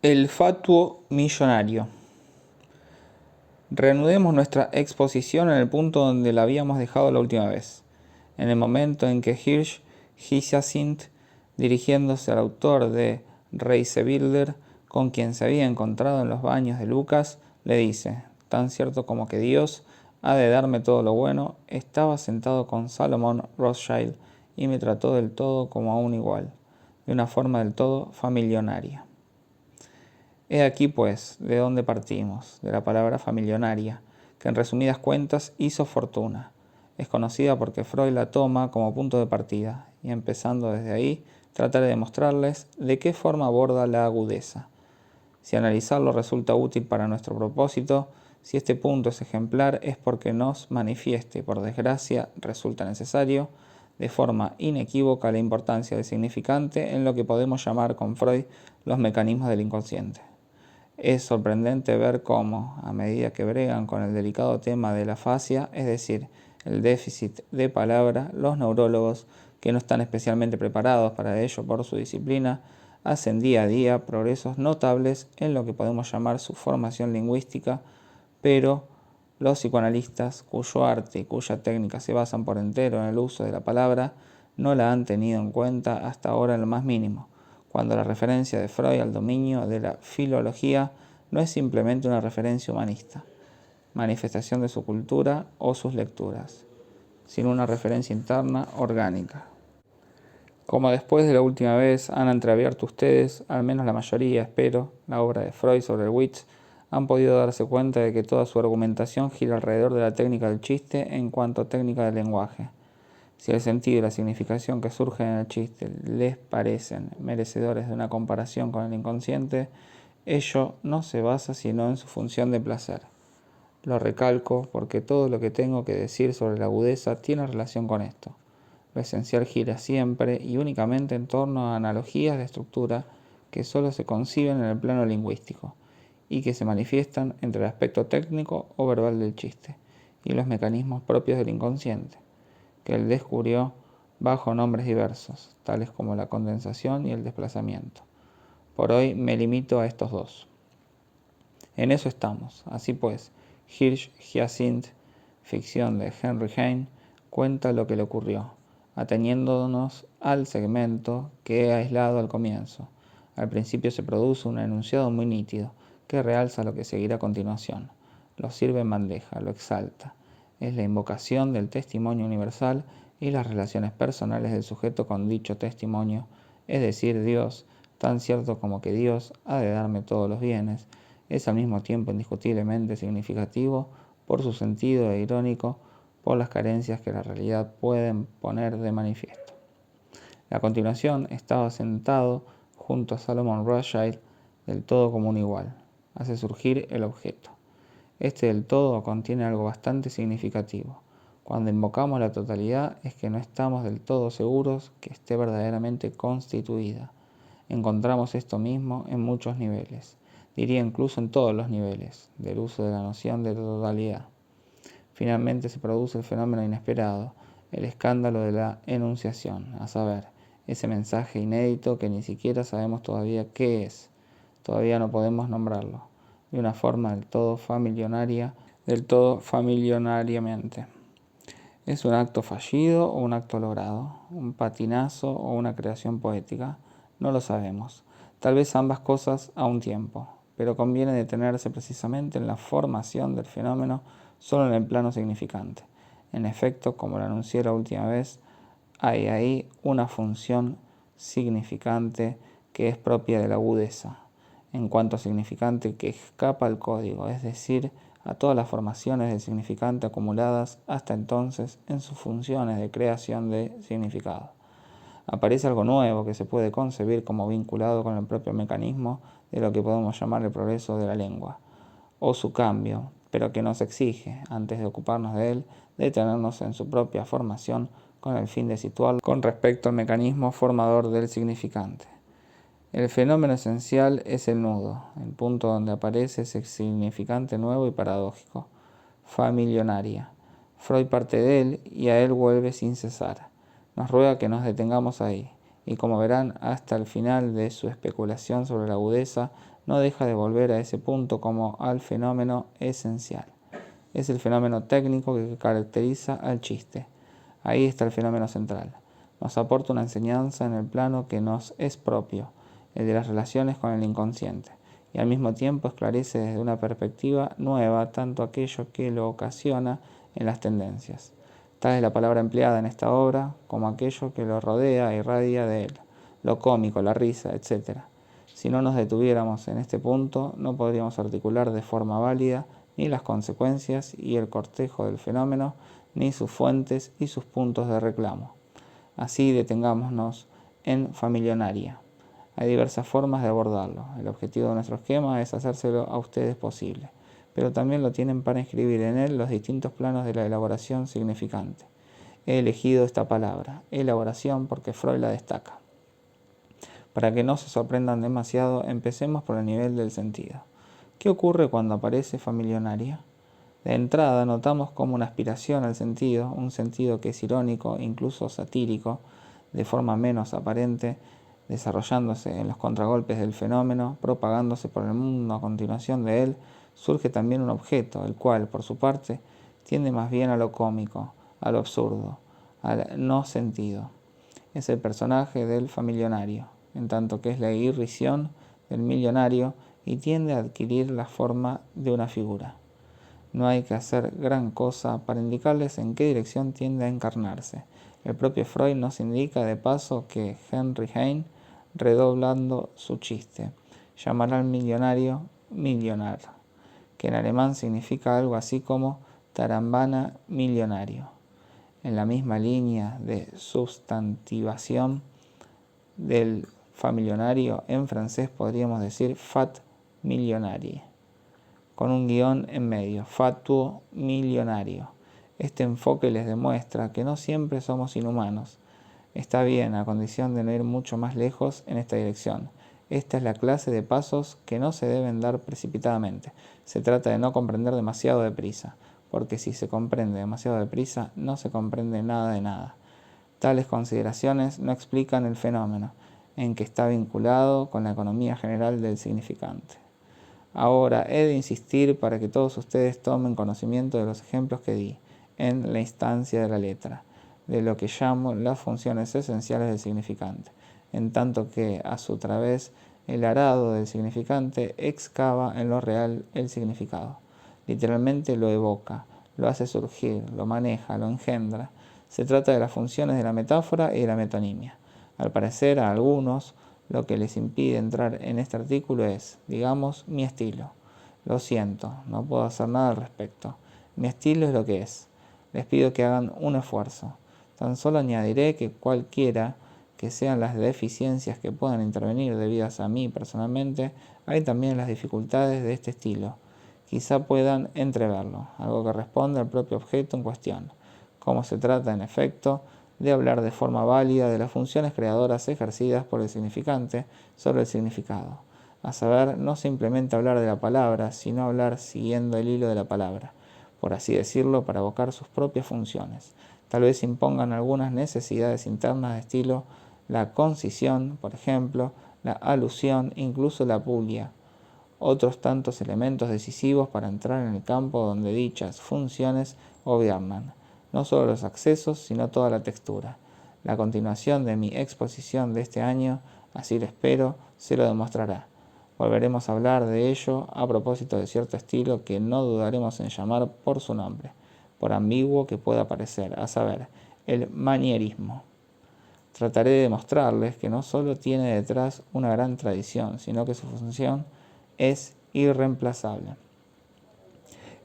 El fatuo millonario. Reanudemos nuestra exposición en el punto donde la habíamos dejado la última vez, en el momento en que Hirsch Hyacinth, dirigiéndose al autor de Reisebilder, con quien se había encontrado en los baños de Lucas, le dice: tan cierto como que Dios ha de darme todo lo bueno, estaba sentado con Salomón Rothschild y me trató del todo como a un igual, de una forma del todo familionaria. He aquí, pues, de dónde partimos, de la palabra familionaria, que en resumidas cuentas hizo fortuna. Es conocida porque Freud la toma como punto de partida, y empezando desde ahí, trataré de mostrarles de qué forma aborda la agudeza. Si analizarlo resulta útil para nuestro propósito, si este punto es ejemplar, es porque nos manifieste, y por desgracia resulta necesario, de forma inequívoca la importancia del significante en lo que podemos llamar con Freud los mecanismos del inconsciente. Es sorprendente ver cómo, a medida que bregan con el delicado tema de la afasia, es decir, el déficit de palabra, los neurólogos, que no están especialmente preparados para ello por su disciplina, hacen día a día progresos notables en lo que podemos llamar su formación lingüística, pero los psicoanalistas, cuyo arte y cuya técnica se basan por entero en el uso de la palabra, no la han tenido en cuenta hasta ahora en lo más mínimo, cuando la referencia de Freud al dominio de la filología no es simplemente una referencia humanista, manifestación de su cultura o sus lecturas, sino una referencia interna orgánica. Como después de la última vez han entreabierto ustedes, al menos la mayoría, espero, la obra de Freud sobre el witz, han podido darse cuenta de que toda su argumentación gira alrededor de la técnica del chiste en cuanto a técnica del lenguaje. Si el sentido y la significación que surgen en el chiste les parecen merecedores de una comparación con el inconsciente, ello no se basa sino en su función de placer. Lo recalco porque todo lo que tengo que decir sobre la agudeza tiene relación con esto. Lo esencial gira siempre y únicamente en torno a analogías de estructura que solo se conciben en el plano lingüístico y que se manifiestan entre el aspecto técnico o verbal del chiste y los mecanismos propios del inconsciente, que él descubrió bajo nombres diversos, tales como la condensación y el desplazamiento. Por hoy me limito a estos dos. En eso estamos. Así pues, Hirsch Hyacinth, ficción de Henry Heine, cuenta lo que le ocurrió, ateniéndonos al segmento que he aislado al comienzo. Al principio se produce un enunciado muy nítido, que realza lo que seguirá a continuación. Lo sirve en bandeja, lo exalta. Es la invocación del testimonio universal y las relaciones personales del sujeto con dicho testimonio, es decir, Dios, tan cierto como que Dios ha de darme todos los bienes, es al mismo tiempo indiscutiblemente significativo por su sentido e irónico por las carencias que la realidad puede poner de manifiesto. A continuación, estaba sentado junto a Salomón Rothschild, del todo como un igual. Hace surgir el objeto. Este del todo contiene algo bastante significativo. Cuando invocamos la totalidad es que no estamos del todo seguros que esté verdaderamente constituida. Encontramos esto mismo en muchos niveles, diría incluso en todos los niveles, del uso de la noción de totalidad. Finalmente se produce el fenómeno inesperado, el escándalo de la enunciación, a saber, ese mensaje inédito que ni siquiera sabemos todavía qué es, todavía no podemos nombrarlo, de una forma del todo familionariamente. ¿Es un acto fallido o un acto logrado? ¿Un patinazo o una creación poética? No lo sabemos. Tal vez ambas cosas a un tiempo, pero conviene detenerse precisamente en la formación del fenómeno solo en el plano significante. En efecto, como lo anuncié la última vez, hay ahí una función significante que es propia de la agudeza, en cuanto a significante que escapa al código, es decir, a todas las formaciones del significante acumuladas hasta entonces en sus funciones de creación de significado. Aparece algo nuevo que se puede concebir como vinculado con el propio mecanismo de lo que podemos llamar el progreso de la lengua, o su cambio, pero que nos exige, antes de ocuparnos de él, detenernos en su propia formación con el fin de situarlo con respecto al mecanismo formador del significante. El fenómeno esencial es el nudo, el punto donde aparece ese significante nuevo y paradójico, familionaria. Freud parte de él y a él vuelve sin cesar. Nos ruega que nos detengamos ahí, y como verán hasta el final de su especulación sobre la agudeza, no deja de volver a ese punto como al fenómeno esencial. Es el fenómeno técnico que caracteriza al chiste. Ahí está el fenómeno central. Nos aporta una enseñanza en el plano que nos es propio, el de las relaciones con el inconsciente, y al mismo tiempo esclarece desde una perspectiva nueva tanto aquello que lo ocasiona en las tendencias. Tal es la palabra empleada en esta obra, como aquello que lo rodea e irradia de él, lo cómico, la risa, etc. Si no nos detuviéramos en este punto, no podríamos articular de forma válida ni las consecuencias y el cortejo del fenómeno, ni sus fuentes y sus puntos de reclamo. Así detengámonos en Familionaria. Hay diversas formas de abordarlo. El objetivo de nuestro esquema es hacérselo a ustedes posible, pero también lo tienen para inscribir en él los distintos planos de la elaboración significante. He elegido esta palabra, elaboración, porque Freud la destaca. Para que no se sorprendan demasiado, empecemos por el nivel del sentido. ¿Qué ocurre cuando aparece Familionaria? De entrada notamos como una aspiración al sentido, un sentido que es irónico, incluso satírico, de forma menos aparente, desarrollándose en los contragolpes del fenómeno, propagándose por el mundo a continuación de él, surge también un objeto, el cual, por su parte, tiende más bien a lo cómico, a lo absurdo, al no sentido. Es el personaje del familionario, en tanto que es la irrisión del millonario y tiende a adquirir la forma de una figura. No hay que hacer gran cosa para indicarles en qué dirección tiende a encarnarse. El propio Freud nos indica de paso que Henry Heine, redoblando su chiste, llamará al millonario Millionar, que en alemán significa algo así como tarambana millonario. En la misma línea de sustantivación del familionario, en francés podríamos decir fat millionaire, con un guión en medio, fatuo millonario. Este enfoque les demuestra que no siempre somos inhumanos. Está bien, a condición de no ir mucho más lejos en esta dirección. Esta es la clase de pasos que no se deben dar precipitadamente. Se trata de no comprender demasiado deprisa, porque si se comprende demasiado deprisa, no se comprende nada de nada. Tales consideraciones no explican el fenómeno, en que está vinculado con la economía general del significante. Ahora he de insistir para que todos ustedes tomen conocimiento de los ejemplos que di en la instancia de la letra, de lo que llamo las funciones esenciales del significante, en tanto que a su través el arado del significante excava en lo real el significado. Literalmente lo evoca, lo hace surgir, lo maneja, lo engendra. Se trata de las funciones de la metáfora y de la metonimia. Al parecer a algunos, lo que les impide entrar en este artículo es, digamos, mi estilo. Lo siento, no puedo hacer nada al respecto. Mi estilo es lo que es. Les pido que hagan un esfuerzo. Tan solo añadiré que cualquiera que sean las deficiencias que puedan intervenir debidas a mí personalmente, hay también las dificultades de este estilo. Quizá puedan entreverlo, algo que responde al propio objeto en cuestión. Como se trata, en efecto, de hablar de forma válida de las funciones creadoras ejercidas por el significante sobre el significado. A saber, no simplemente hablar de la palabra, sino hablar siguiendo el hilo de la palabra, por así decirlo, para evocar sus propias funciones. Tal vez impongan algunas necesidades internas de estilo, la concisión, por ejemplo, la alusión, incluso la pulia. Otros tantos elementos decisivos para entrar en el campo donde dichas funciones gobiernan, no solo los accesos, sino toda la textura. La continuación de mi exposición de este año, así lo espero, se lo demostrará. Volveremos a hablar de ello a propósito de cierto estilo que no dudaremos en llamar por su nombre, por ambiguo que pueda parecer, a saber, el manierismo. Trataré de demostrarles que no solo tiene detrás una gran tradición, sino que su función es irreemplazable.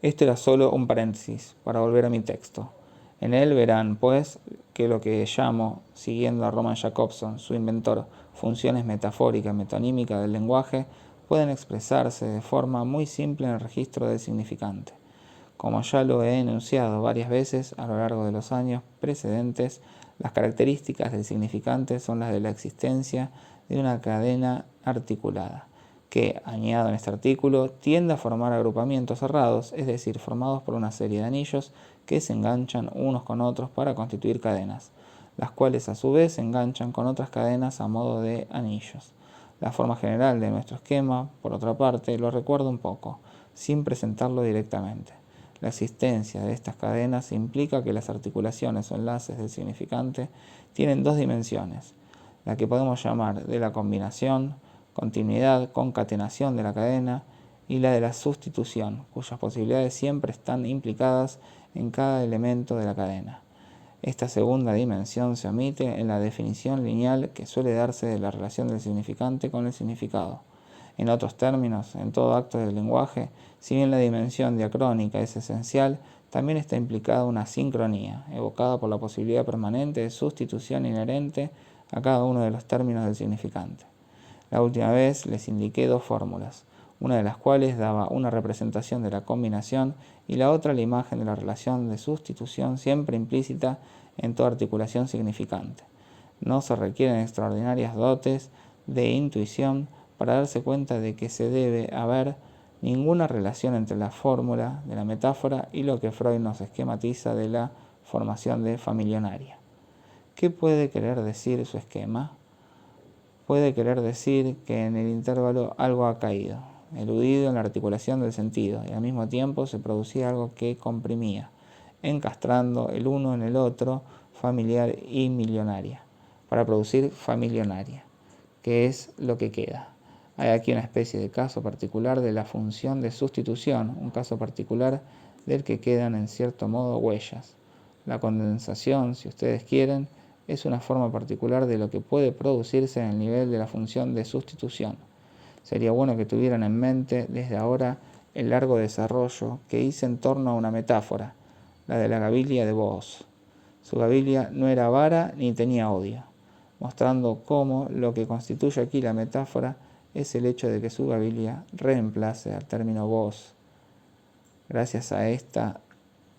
Esto era solo un paréntesis para volver a mi texto. En él verán, pues, que lo que llamo, siguiendo a Roman Jakobson, su inventor, funciones metafóricas y metonímicas del lenguaje, pueden expresarse de forma muy simple en el registro del significante. Como ya lo he enunciado varias veces a lo largo de los años precedentes, las características del significante son las de la existencia de una cadena articulada, que, añado en este artículo, tiende a formar agrupamientos cerrados, es decir, formados por una serie de anillos que se enganchan unos con otros para constituir cadenas. las cuales a su vez se enganchan con otras cadenas a modo de anillos. La forma general de nuestro esquema, por otra parte, lo recuerda un poco, sin presentarlo directamente. La existencia de estas cadenas implica que las articulaciones o enlaces del significante tienen dos dimensiones, la que podemos llamar de la combinación, continuidad, concatenación de la cadena, y la de la sustitución, cuyas posibilidades siempre están implicadas en cada elemento de la cadena. Esta segunda dimensión se omite en la definición lineal que suele darse de la relación del significante con el significado. En otros términos, en todo acto del lenguaje, si bien la dimensión diacrónica es esencial, también está implicada una sincronía, evocada por la posibilidad permanente de sustitución inherente a cada uno de los términos del significante. La última vez les indiqué dos fórmulas, una de las cuales daba una representación de la combinación y la otra la imagen de la relación de sustitución siempre implícita en toda articulación significante. No se requieren extraordinarias dotes de intuición para darse cuenta de que se debe haber ninguna relación entre la fórmula de la metáfora y lo que Freud nos esquematiza de la formación de familionaria. ¿Qué puede querer decir su esquema? Puede querer decir que en el intervalo algo ha caído, eludido en la articulación del sentido, y al mismo tiempo se producía algo que comprimía, encastrando el uno en el otro, familiar y millonaria, para producir familionaria, que es lo que queda. Hay aquí una especie de caso particular de la función de sustitución, un caso particular del que quedan en cierto modo huellas. La condensación, si ustedes quieren, es una forma particular de lo que puede producirse en el nivel de la función de sustitución. Sería bueno que tuvieran en mente desde ahora el largo desarrollo que hice en torno a una metáfora, la de la gabilia de Bose. Su gabilia no era avara ni tenía odio, mostrando cómo lo que constituye aquí la metáfora es el hecho de que su gabilia reemplace al término Bose. Gracias a esta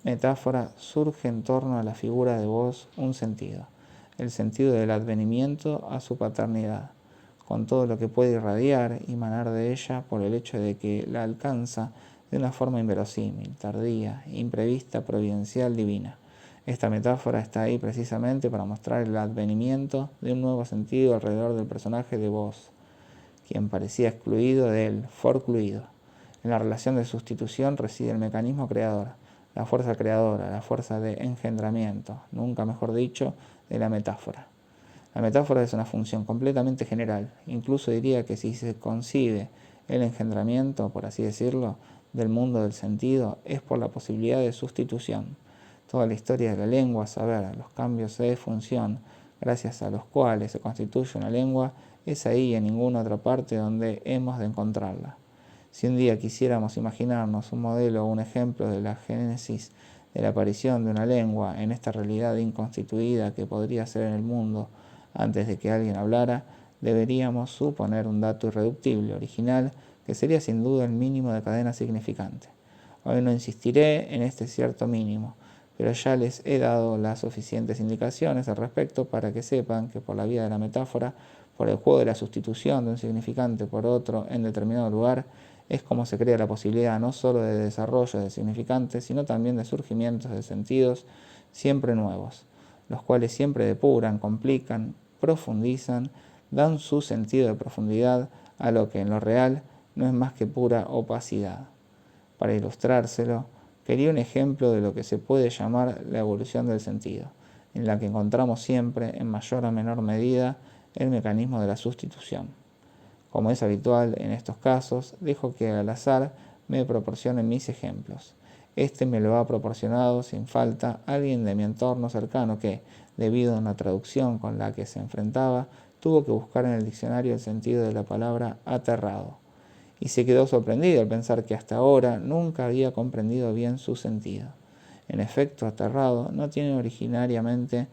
metáfora surge en torno a la figura de Bose un sentido, el sentido del advenimiento a su paternidad, con todo lo que puede irradiar y manar de ella por el hecho de que la alcanza de una forma inverosímil, tardía, imprevista, providencial, divina. Esta metáfora está ahí precisamente para mostrar el advenimiento de un nuevo sentido alrededor del personaje de Bose, quien parecía excluido de él, forcluido. En la relación de sustitución reside el mecanismo creador, la fuerza creadora, la fuerza de engendramiento, nunca mejor dicho, de la metáfora. La metáfora es una función completamente general, incluso diría que si se concibe el engendramiento, por así decirlo, del mundo del sentido, es por la posibilidad de sustitución. Toda la historia de la lengua, a saber, los cambios de función, gracias a los cuales se constituye una lengua, es ahí y en ninguna otra parte donde hemos de encontrarla. Si un día quisiéramos imaginarnos un modelo o un ejemplo de la génesis de la aparición de una lengua en esta realidad inconstituida que podría ser en el mundo antes de que alguien hablara, deberíamos suponer un dato irreductible, original, que sería sin duda el mínimo de cadena significante. Hoy no insistiré en este cierto mínimo, pero ya les he dado las suficientes indicaciones al respecto para que sepan que por la vía de la metáfora, por el juego de la sustitución de un significante por otro en determinado lugar, es como se crea la posibilidad no sólo de desarrollo de significantes, sino también de surgimientos de sentidos siempre nuevos, los cuales siempre depuran, complican, profundizan, dan su sentido de profundidad a lo que en lo real no es más que pura opacidad. Para ilustrárselo, quería un ejemplo de lo que se puede llamar la evolución del sentido, en la que encontramos siempre, en mayor o menor medida, el mecanismo de la sustitución. Como es habitual en estos casos, dejo que al azar me proporcione mis ejemplos. Este me lo ha proporcionado sin falta alguien de mi entorno cercano que, debido a una traducción con la que se enfrentaba, tuvo que buscar en el diccionario el sentido de la palabra aterrado. Y se quedó sorprendido al pensar que hasta ahora nunca había comprendido bien su sentido. En efecto, aterrado no tiene originariamente,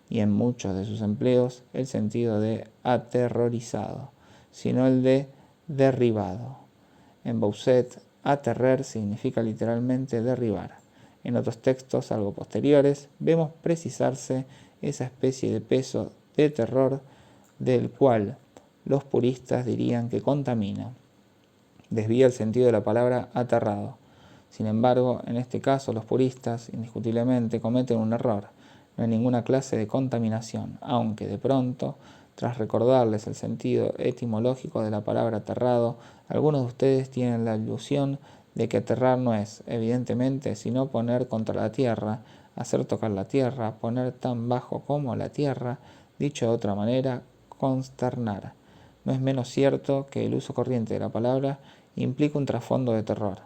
y en muchos de sus empleos, el sentido de aterrorizado, sino el de derribado. En Bossuet, aterrer significa literalmente derribar. En otros textos algo posteriores vemos precisarse esa especie de peso de terror del cual los puristas dirían que contamina, desvía el sentido de la palabra aterrado. Sin embargo, en este caso los puristas indiscutiblemente cometen un error. no hay ninguna clase de contaminación, aunque de pronto, tras recordarles el sentido etimológico de la palabra aterrado, algunos de ustedes tienen la ilusión de que aterrar no es, evidentemente, sino poner contra la tierra, hacer tocar la tierra, poner tan bajo como la tierra, dicho de otra manera, consternar. No es menos cierto que el uso corriente de la palabra implica un trasfondo de terror.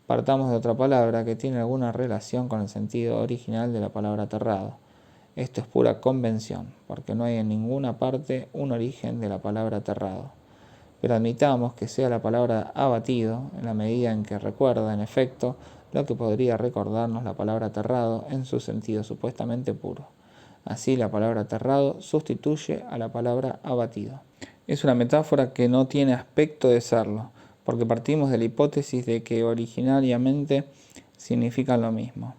Partamos de otra palabra que tiene alguna relación con el sentido original de la palabra aterrado. Esto es pura convención, porque no hay en ninguna parte un origen de la palabra aterrado. Pero admitamos que sea la palabra abatido, en la medida en que recuerda, en efecto, lo que podría recordarnos la palabra aterrado en su sentido supuestamente puro. Así, la palabra aterrado sustituye a la palabra abatido. Es una metáfora que no tiene aspecto de serlo, porque partimos de la hipótesis de que originariamente significan lo mismo,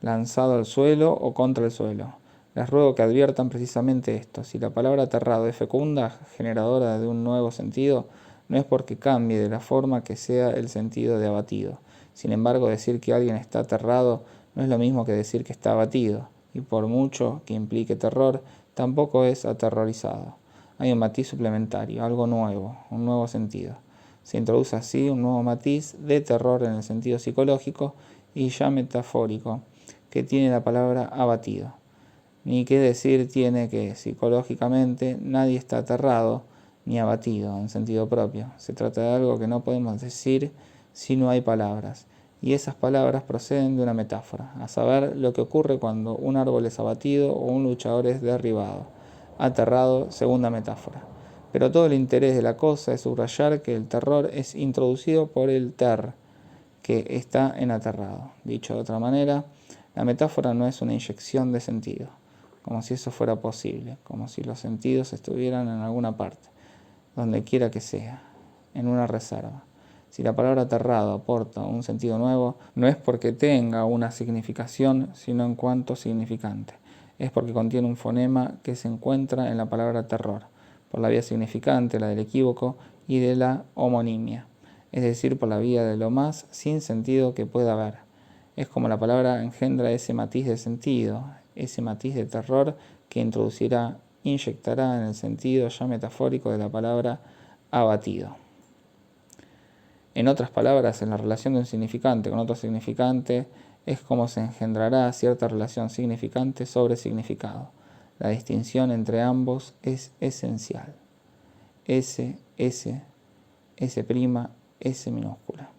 lanzado al suelo o contra el suelo. Les ruego que adviertan precisamente esto: si la palabra aterrado es fecunda, generadora de un nuevo sentido, no es porque cambie de la forma que sea el sentido de abatido. Sin embargo, decir que alguien está aterrado no es lo mismo que decir que está abatido, y por mucho que implique terror, tampoco es aterrorizado. Hay un matiz suplementario, algo nuevo, un nuevo sentido. Se introduce así un nuevo matiz de terror en el sentido psicológico y ya metafórico que tiene la palabra abatido. Ni qué decir tiene que, psicológicamente, nadie está aterrado ni abatido en sentido propio. Se trata de algo que no podemos decir si no hay palabras, y esas palabras proceden de una metáfora, a saber, lo que ocurre cuando un árbol es abatido o un luchador es derribado. Aterrado, segunda metáfora. Pero todo el interés de la cosa es subrayar que el terror es introducido por el ter, que está en aterrado. Dicho de otra manera, la metáfora no es una inyección de sentido, como si eso fuera posible, como si los sentidos estuvieran en alguna parte, donde quiera que sea, en una reserva. Si la palabra aterrado aporta un sentido nuevo, no es porque tenga una significación, sino en cuanto significante. Es porque contiene un fonema que se encuentra en la palabra terror, por la vía significante, la del equívoco, y de la homonimia, es decir, por la vía de lo más sin sentido que pueda haber. Es como la palabra engendra ese matiz de sentido, ese matiz de terror que introducirá, inyectará en el sentido ya metafórico de la palabra abatido. En otras palabras, en la relación de un significante con otro significante es como se engendrará cierta relación significante sobre significado. La distinción entre ambos es esencial. S, S, S', S minúscula.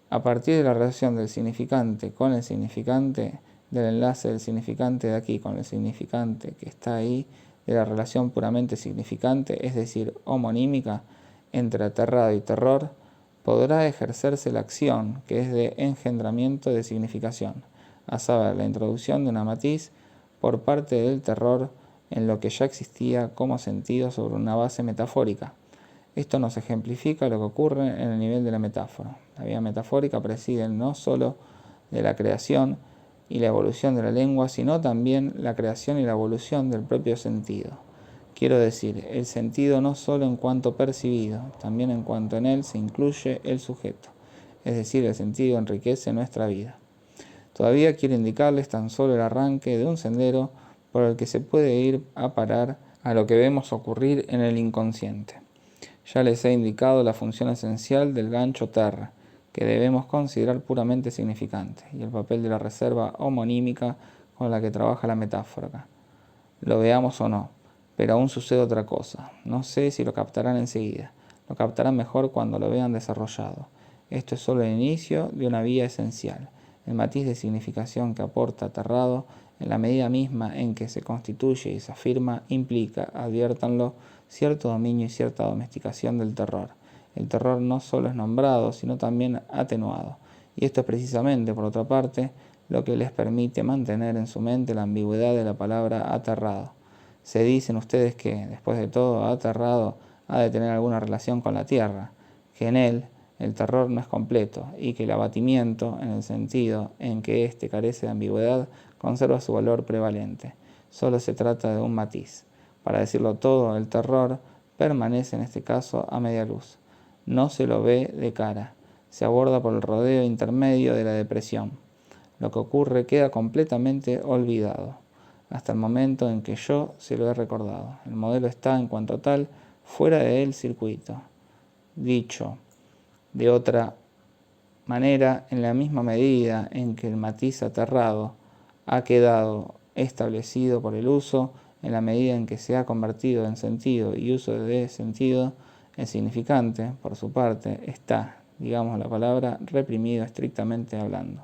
A partir de la relación del significante con el significante, del enlace del significante de aquí con el significante que está ahí, de la relación puramente significante, es decir, homonímica, entre aterrado y terror, podrá ejercerse la acción que es de engendramiento de significación, a saber, la introducción de una matiz por parte del terror en lo que ya existía como sentido sobre una base metafórica. Esto nos ejemplifica lo que ocurre en el nivel de la metáfora. La vía metafórica preside no solo de la creación y la evolución de la lengua, sino también la creación y la evolución del propio sentido. Quiero decir, el sentido no solo en cuanto percibido, también en cuanto en él se incluye el sujeto. Es decir, el sentido enriquece nuestra vida. Todavía quiero indicarles tan solo el arranque de un sendero por el que se puede ir a parar a lo que vemos ocurrir en el inconsciente. Ya les he indicado la función esencial del gancho ter, que debemos considerar puramente significante, y el papel de la reserva homonímica con la que trabaja la metáfora. Lo veamos o no, pero aún sucede otra cosa. No sé si lo captarán enseguida. Lo captarán mejor cuando lo vean desarrollado. Esto es solo el inicio de una vía esencial. El matiz de significación que aporta aterrado, en la medida misma en que se constituye y se afirma, implica, adviértanlo, cierto dominio y cierta domesticación del terror. El terror no solo es nombrado, sino también atenuado. Y esto es precisamente, por otra parte, lo que les permite mantener en su mente la ambigüedad de la palabra aterrado. Se dicen ustedes que, después de todo, aterrado ha de tener alguna relación con la tierra, que en él el terror no es completo y que el abatimiento, en el sentido en que éste carece de ambigüedad, conserva su valor prevalente. Solo se trata de un matiz. Para decirlo todo, el terror permanece en este caso a media luz. No se lo ve de cara, se aborda por el rodeo intermedio de la depresión. Lo que ocurre queda completamente olvidado. hasta el momento en que yo se lo he recordado. El modelo está, en cuanto tal, fuera del circuito. Dicho de otra manera, en la misma medida en que el matiz aterrado ha quedado establecido por el uso, en la medida en que se ha convertido en sentido y uso de sentido, el significante, por su parte, está, digamos la palabra, reprimido estrictamente hablando.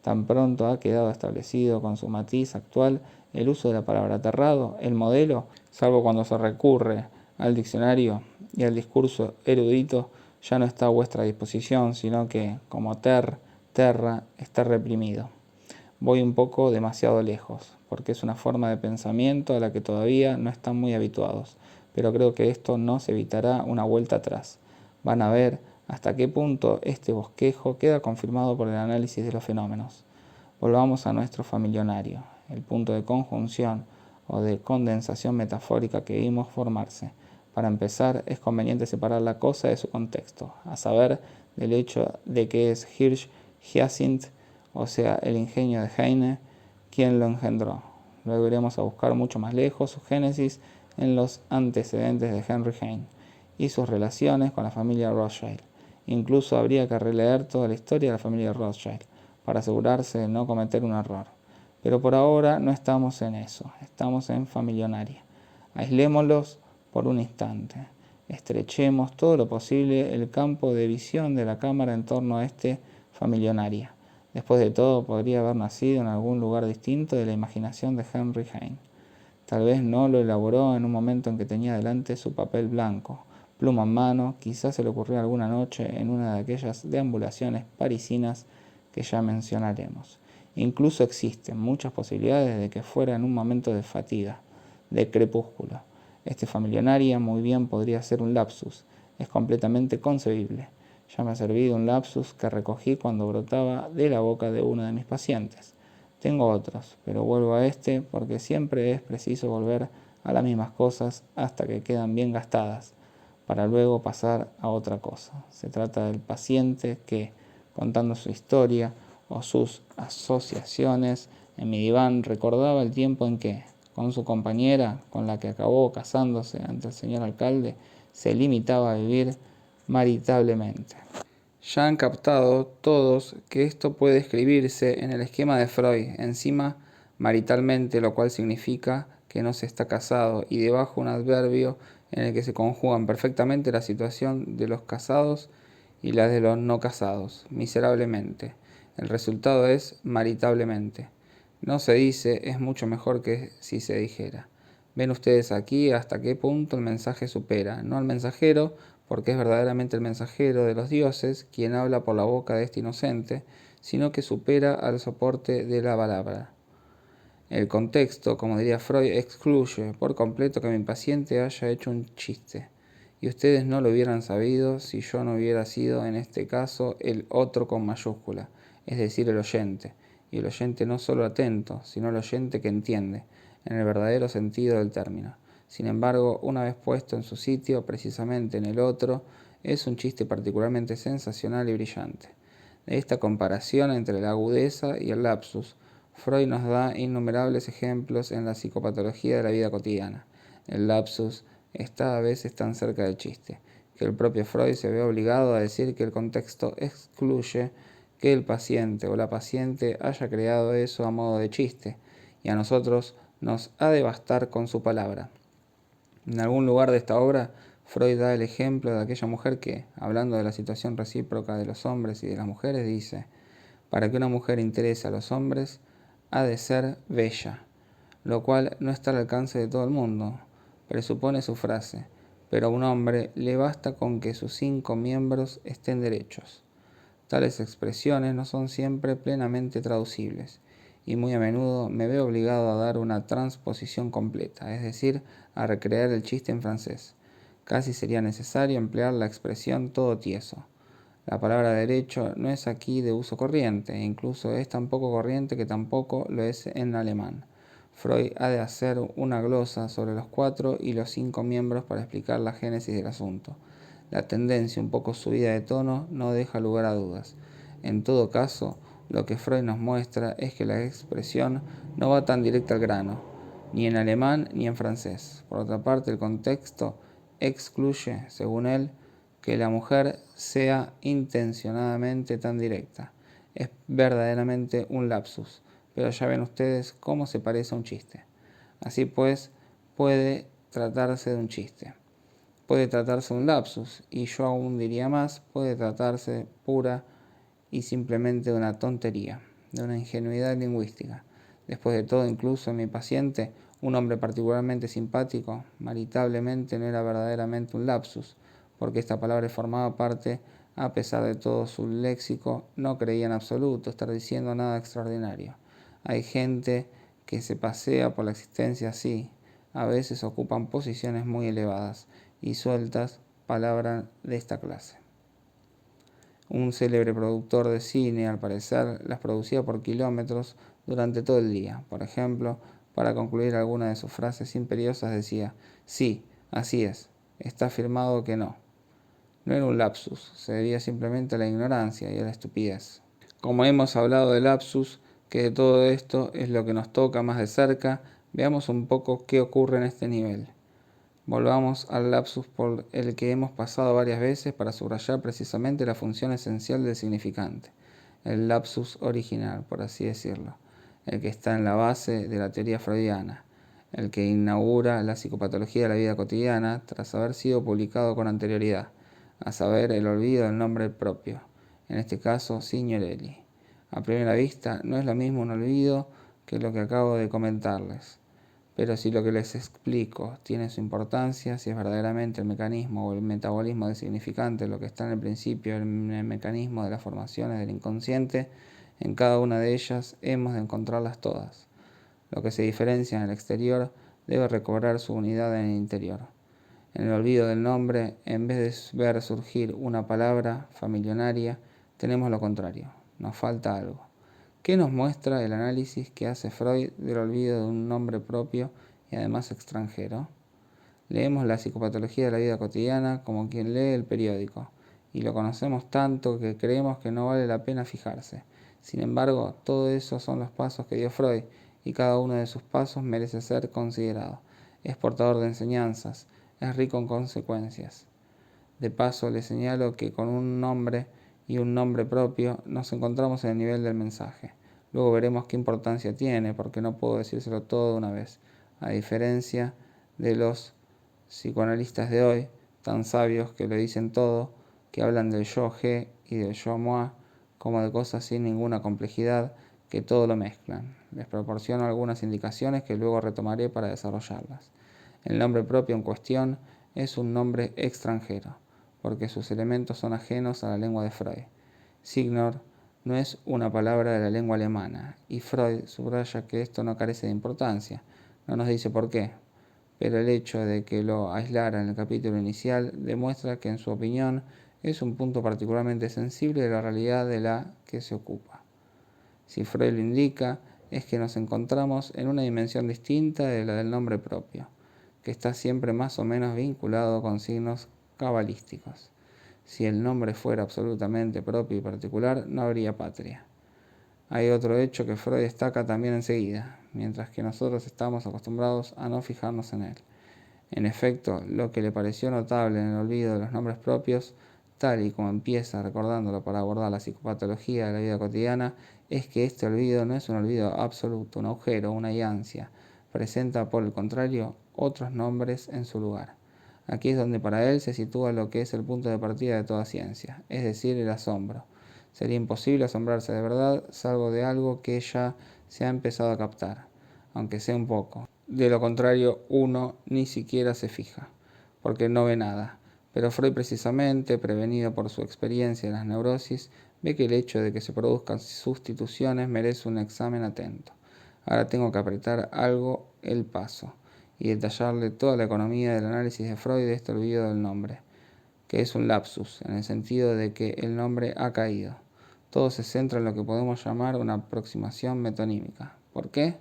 Tan pronto ha quedado establecido con su matiz actual el uso de la palabra aterrado, el modelo, salvo cuando se recurre al diccionario y al discurso erudito, ya no está a vuestra disposición, sino que, como terra, está reprimido. Voy un poco demasiado lejos, porque es una forma de pensamiento a la que todavía no están muy habituados, pero creo que esto nos evitará una vuelta atrás. Van a ver hasta qué punto este bosquejo queda confirmado por el análisis de los fenómenos. Volvamos a nuestro familionario, el punto de conjunción o de condensación metafórica que vimos formarse. Para empezar, es conveniente separar la cosa de su contexto, a saber, del hecho de que es Hirsch Hyacinth, o sea, el ingenio de Heine, quien lo engendró. Luego iremos a buscar mucho más lejos su génesis en los antecedentes de Henry Heine y sus relaciones con la familia Rothschild. Incluso habría que releer toda la historia de la familia Rothschild para asegurarse de no cometer un error. Pero por ahora no estamos en eso, estamos en familionaria. Aislémoslos por un instante. Estrechemos todo lo posible el campo de visión de la cámara en torno a este familionaria. Después de todo, podría haber nacido en algún lugar distinto de la imaginación de Henry Heine. Tal vez no lo elaboró en un momento en que tenía delante su papel blanco, pluma en mano, quizás se le ocurrió alguna noche en una de aquellas deambulaciones parisinas que ya mencionaremos. Incluso existen muchas posibilidades de que fuera en un momento de fatiga, de crepúsculo. Este familionaria muy bien podría ser un lapsus, es completamente concebible. Ya me ha servido un lapsus que recogí cuando brotaba de la boca de uno de mis pacientes. Tengo otros, pero vuelvo a este porque siempre es preciso volver a las mismas cosas hasta que quedan bien gastadas, para luego pasar a otra cosa. Se trata del paciente que, contando su historia o sus asociaciones, en mi diván recordaba el tiempo en que, con su compañera, con la que acabó casándose ante el señor alcalde, se limitaba a vivir maritablemente. Ya han captado todos que esto puede escribirse en el esquema de Freud, encima maritalmente, lo cual significa que no se está casado, y debajo un adverbio en el que se conjugan perfectamente la situación de los casados y la de los no casados, miserablemente. El resultado es maritablemente. No se dice, es mucho mejor que si se dijera. Ven ustedes aquí hasta qué punto el mensaje supera, no al mensajero, porque es verdaderamente el mensajero de los dioses quien habla por la boca de este inocente, sino que supera al soporte de la palabra. El contexto, como diría Freud, excluye por completo que mi paciente haya hecho un chiste, y ustedes no lo hubieran sabido si yo no hubiera sido en este caso el otro con mayúscula, es decir, el oyente, y el oyente no solo atento, sino el oyente que entiende, en el verdadero sentido del término. Sin embargo, una vez puesto en su sitio, precisamente en el otro, es un chiste particularmente sensacional y brillante. De esta comparación entre la agudeza y el lapsus, Freud nos da innumerables ejemplos en la psicopatología de la vida cotidiana. El lapsus está a veces tan cerca del chiste, que el propio Freud se ve obligado a decir que el contexto excluye que el paciente o la paciente haya creado eso a modo de chiste, y a nosotros nos ha de bastar con su palabra. En algún lugar de esta obra, Freud da el ejemplo de aquella mujer que, hablando de la situación recíproca de los hombres y de las mujeres, dice: para que una mujer interese a los hombres, ha de ser bella, lo cual no está al alcance de todo el mundo, presupone su frase, pero a un hombre le basta con que sus 5 miembros estén derechos. Tales expresiones no son siempre plenamente traducibles, y muy a menudo me veo obligado a dar una transposición completa, es decir, a recrear el chiste en francés. Casi sería necesario emplear la expresión todo tieso. La palabra derecho no es aquí de uso corriente, e incluso es tan poco corriente que tampoco lo es en alemán. Freud ha de hacer una glosa sobre los 4 y los 5 miembros para explicar la génesis del asunto. La tendencia un poco subida de tono no deja lugar a dudas. En todo caso, Lo que Freud nos muestra es que la expresión no va tan directa al grano, ni en alemán ni en francés. Por otra parte, el contexto excluye, según él, que la mujer sea intencionadamente tan directa. Es verdaderamente un lapsus, pero ya ven ustedes cómo se parece a un chiste. Así pues, puede tratarse de un chiste, puede tratarse de un lapsus, y yo aún diría más, puede tratarse pura y simplemente de una tontería, de una ingenuidad lingüística. Después de todo, incluso en mi paciente, un hombre particularmente simpático, maritablemente no era verdaderamente un lapsus, porque esta palabra formaba parte, a pesar de todo su léxico, no creía en absoluto estar diciendo nada extraordinario. Hay gente que se pasea por la existencia así, a veces ocupan posiciones muy elevadas y sueltas palabras de esta clase. Un célebre productor de cine, al parecer, las producía por kilómetros durante todo el día. Por ejemplo, para concluir alguna de sus frases imperiosas decía: sí, así es, está afirmado que no. No era un lapsus, se debía simplemente a la ignorancia y a la estupidez. Como hemos hablado de lapsus, que de todo esto es lo que nos toca más de cerca, veamos un poco qué ocurre en este nivel. Volvamos al lapsus por el que hemos pasado varias veces para subrayar precisamente la función esencial del significante, el lapsus original, por así decirlo, el que está en la base de la teoría freudiana, el que inaugura la psicopatología de la vida cotidiana tras haber sido publicado con anterioridad, a saber, el olvido del nombre propio, en este caso Signorelli. A primera vista no es lo mismo un olvido que lo que acabo de comentarles. Pero si lo que les explico tiene su importancia, si es verdaderamente el mecanismo o el metabolismo del significante lo que está en el principio, en el mecanismo de las formaciones del inconsciente, en cada una de ellas hemos de encontrarlas todas. Lo que se diferencia en el exterior debe recobrar su unidad en el interior. En el olvido del nombre, en vez de ver surgir una palabra familionaria, tenemos lo contrario, nos falta algo. ¿Qué nos muestra el análisis que hace Freud del olvido de un nombre propio y además extranjero? Leemos la psicopatología de la vida cotidiana como quien lee el periódico, y lo conocemos tanto que creemos que no vale la pena fijarse. Sin embargo, todo eso son los pasos que dio Freud, y cada uno de sus pasos merece ser considerado. Es portador de enseñanzas, es rico en consecuencias. De paso, le señalo que con un nombre y un nombre propio nos encontramos en el nivel del mensaje. Luego veremos qué importancia tiene, porque no puedo decírselo todo de una vez, a diferencia de los psicoanalistas de hoy, tan sabios que lo dicen todo, que hablan del yo-je y del yo-moi como de cosas sin ninguna complejidad, que todo lo mezclan. Les proporciono algunas indicaciones que luego retomaré para desarrollarlas. El nombre propio en cuestión es un nombre extranjero, porque sus elementos son ajenos a la lengua de Freud. Signor no es una palabra de la lengua alemana, y Freud subraya que esto no carece de importancia. No nos dice por qué, pero el hecho de que lo aislara en el capítulo inicial demuestra que en su opinión es un punto particularmente sensible de la realidad de la que se ocupa. Si Freud lo indica, es que nos encontramos en una dimensión distinta de la del nombre propio, que está siempre más o menos vinculado con signos cabalísticos. Si el nombre fuera absolutamente propio y particular, no habría patria. Hay otro hecho que Freud destaca también enseguida, mientras que nosotros estamos acostumbrados a no fijarnos en él. En efecto, lo que le pareció notable en el olvido de los nombres propios, tal y como empieza recordándolo para abordar la psicopatología de la vida cotidiana, es que este olvido no es un olvido absoluto, un agujero, una ansia. Presenta, por el contrario, otros nombres en su lugar. Aquí es donde para él se sitúa lo que es el punto de partida de toda ciencia, es decir, el asombro. Sería imposible asombrarse de verdad, salvo de algo que ya se ha empezado a captar, aunque sea un poco. De lo contrario, uno ni siquiera se fija, porque no ve nada. Pero Freud, precisamente, prevenido por su experiencia en las neurosis, ve que el hecho de que se produzcan sustituciones merece un examen atento. Ahora tengo que apretar algo el paso y detallarle toda la economía del análisis de Freud de este olvido del nombre, que es un lapsus, en el sentido de que el nombre ha caído. Todo se centra en lo que podemos llamar una aproximación metonímica. ¿Por qué?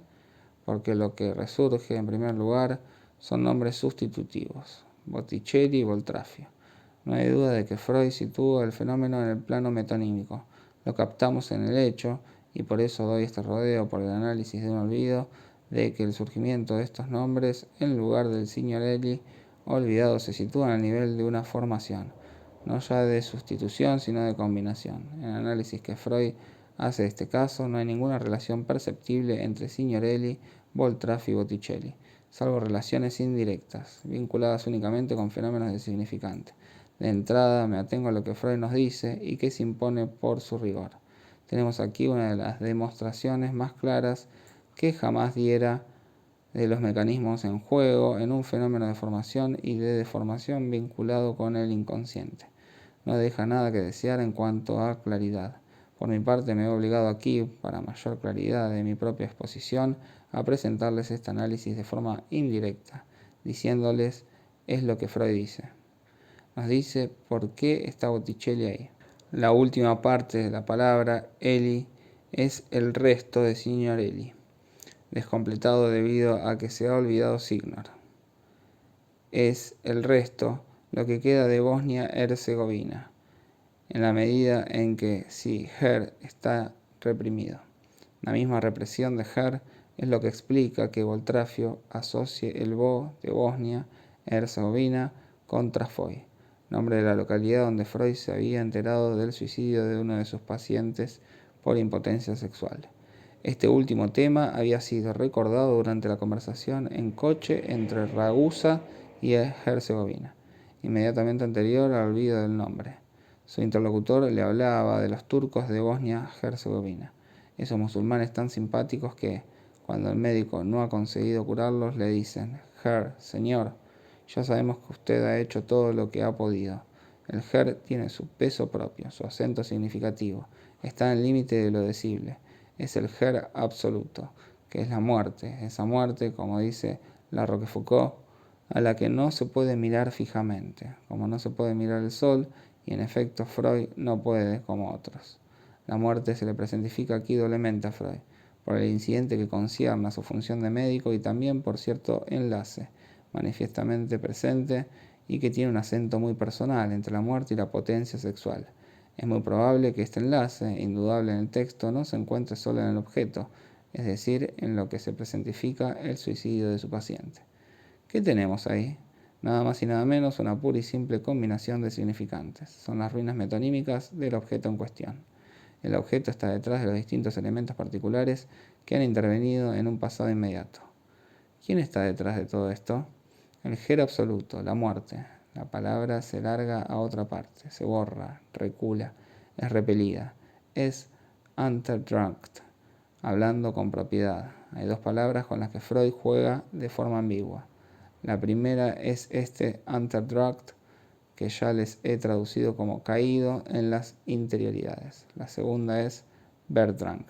Porque lo que resurge, en primer lugar, son nombres sustitutivos, Botticelli y Boltraffio. No hay duda de que Freud sitúa el fenómeno en el plano metonímico. Lo captamos en el hecho y por eso doy este rodeo por el análisis de un olvido de que el surgimiento de estos nombres en lugar del signorelli olvidado se sitúa al nivel de una formación, no ya de sustitución sino de combinación. En el análisis que Freud hace de este caso no hay ninguna relación perceptible entre Signorelli, Boltraff y Botticelli, salvo relaciones indirectas, vinculadas únicamente con fenómenos de significante. De entrada me atengo a lo que Freud nos dice y que se impone por su rigor. Tenemos aquí una de las demostraciones más claras que jamás diera de los mecanismos en juego en un fenómeno de formación y de deformación vinculado con el inconsciente. No deja nada que desear en cuanto a claridad. Por mi parte me he obligado aquí, para mayor claridad de mi propia exposición, a presentarles este análisis de forma indirecta, diciéndoles es lo que Freud dice. Nos dice por qué está Botticelli ahí. La última parte de la palabra Eli es el resto de Signorelli, descompletado debido a que se ha olvidado Signor. Es el resto lo que queda de Bosnia-Herzegovina, en la medida en que si Her está reprimido. La misma represión de Her es lo que explica que Boltraffio asocie el Bo de Bosnia-Herzegovina con Trafoy, nombre de la localidad donde Freud se había enterado del suicidio de uno de sus pacientes por impotencia sexual. Este último tema había sido recordado durante la conversación en coche entre Ragusa y Herzegovina, inmediatamente anterior al olvido del nombre. Su interlocutor le hablaba de los turcos de Bosnia-Herzegovina, esos musulmanes tan simpáticos que, cuando el médico no ha conseguido curarlos, le dicen: Her, señor, ya sabemos que usted ha hecho todo lo que ha podido. El Her tiene su peso propio, su acento significativo, está en el límite de lo decible. Es el Her absoluto, que es la muerte, esa muerte, como dice La Roquefoucauld, a la que no se puede mirar fijamente, como no se puede mirar el sol, y en efecto Freud no puede como otros. La muerte se le presentifica aquí doblemente a Freud, por el incidente que concierne a su función de médico y también por cierto enlace, manifiestamente presente y que tiene un acento muy personal entre la muerte y la potencia sexual. Es muy probable que este enlace, indudable en el texto, no se encuentre solo en el objeto, es decir, en lo que se presentifica el suicidio de su paciente. ¿Qué tenemos ahí? Nada más y nada menos una pura y simple combinación de significantes. Son las ruinas metonímicas del objeto en cuestión. El objeto está detrás de los distintos elementos particulares que han intervenido en un pasado inmediato. ¿Quién está detrás de todo esto? El Her absoluto, la muerte. La palabra se larga a otra parte, se borra, recula, es repelida. Es Unterdrückt, hablando con propiedad. Hay dos palabras con las que Freud juega de forma ambigua. La primera es este Unterdrückt, que ya les he traducido como caído en las interioridades. La segunda es Verdrängt.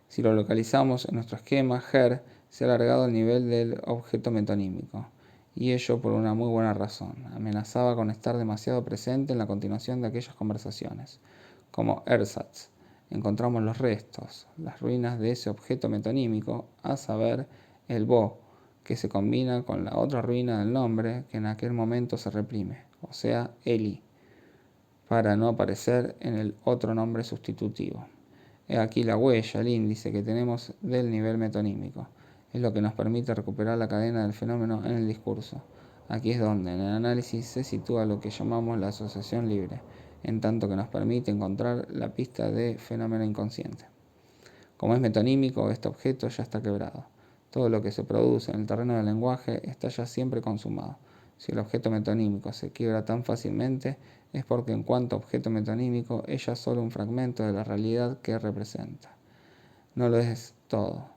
Si lo localizamos en nuestro esquema, Her se ha alargado al nivel del objeto metonímico, y ello por una muy buena razón. Amenazaba con estar demasiado presente en la continuación de aquellas conversaciones. Como Ersatz, encontramos los restos, las ruinas de ese objeto metonímico, a saber, el Bo, que se combina con la otra ruina del nombre que en aquel momento se reprime, o sea, Eli, para no aparecer en el otro nombre sustitutivo. He aquí la huella, el índice que tenemos del nivel metonímico. Es lo que nos permite recuperar la cadena del fenómeno en el discurso. Aquí es donde en el análisis se sitúa lo que llamamos la asociación libre, en tanto que nos permite encontrar la pista de fenómeno inconsciente. Como es metonímico, este objeto ya está quebrado. Todo lo que se produce en el terreno del lenguaje está ya siempre consumado. Si el objeto metonímico se quiebra tan fácilmente, es porque en cuanto a objeto metonímico, es ya solo un fragmento de la realidad que representa. No lo es todo.